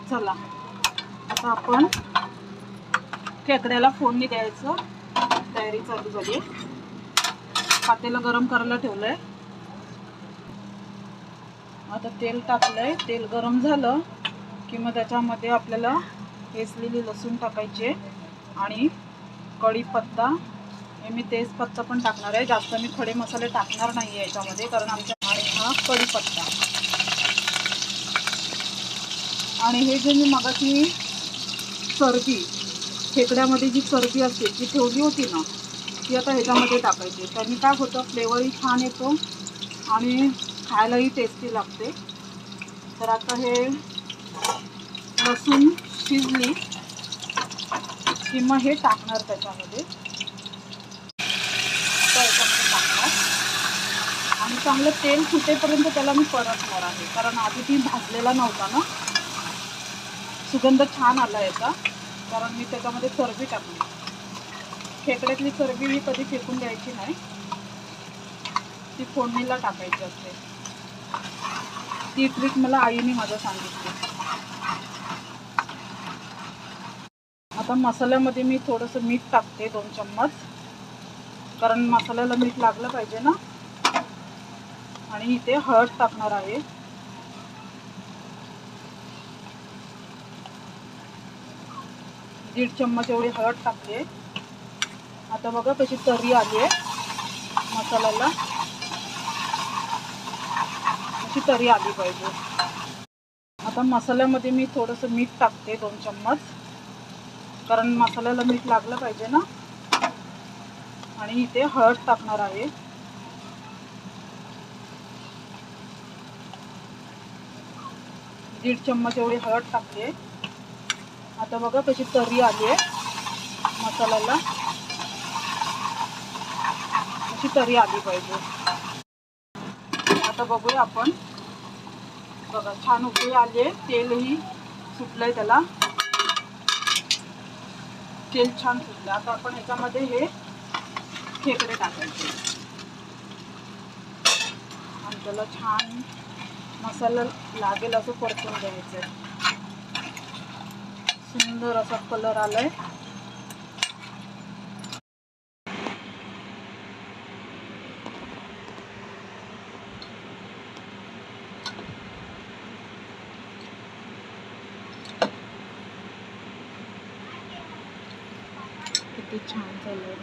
चला आता आपण खेकड्याला फोडणी द्यायचं तयारी चालू झाली. पातेलं गरम करायला ठेवलंय. आता तेल टाकलंय. तेल गरम झालं की मग त्याच्यामध्ये आपल्याला ठेचलेली लसूण टाकायचे आणि कढीपत्ता. हे मी तेजपत्ता पण टाकणार आहे. जास्त मी खडे मसाले टाकणार नाही आहे याच्यामध्ये, कारण आमच्या आणि हा कढीपत्ता. आणि हे जे मी मगाशी चरबी, खेकड्यामध्ये जी चरबी असते ती ठेवली होती ना, ती आता ह्याच्यामध्ये टाकायची. त्याने काय होतं, फ्लेवरही छान येतो आणि खायलाही टेस्टी लागते. तर आता हे लसूण शिजली की मग हे टाकणार त्याच्यामध्ये. याच्यामध्ये टाकणार आणि चांगलं तेल सुटेपर्यंत त्याला मी परतणार आहे, कारण आधी ती भाजलेला नव्हता ना. सुगंध छान आला याचा, कारण मी त्याच्यामध्ये चरबी टाकली. खेकड्यातली चरबी ही कधी फेकून द्यायची नाही, ती फोडणीला टाकायची असते. ती ट्रिक मला आईने माझ्या सांगितली. आता मसाल्यामध्ये मी थोडंसं मीठ टाकते, 2 चम्मच, कारण मसाल्याला मीठ लागलं पाहिजे ना. आणि इथे हळद टाकणार आहे. दीड चम्मच एवढी हळद टाकते. आता बघा कशी तरी आली आहे मसाल्याला, अशी तरी आली पाहिजे. आता मसाल्यामध्ये मी थोडंसं मीठ टाकते, 2 चम्मच, कारण मसाल्याला मीठ लागलं पाहिजे ना. आणि इथे हळद टाकणार आहे. दीड चम्मच एवढी हळद टाकते. आता बघा कशी तरी आली आहे मसाल्याला, अशी तरी आली पाहिजे. आता बघूया आपण. बघा छान उकळी आली आहे, तेलही सुटलंय त्याला, तेल छान सुटलं. आता आपण याच्यामध्ये हे खेकडे टाकायचे आणि त्याला छान मसाला लागेल असं परतून द्यायचं. सुंदर असा कलर आलाय. किती छान झालंय.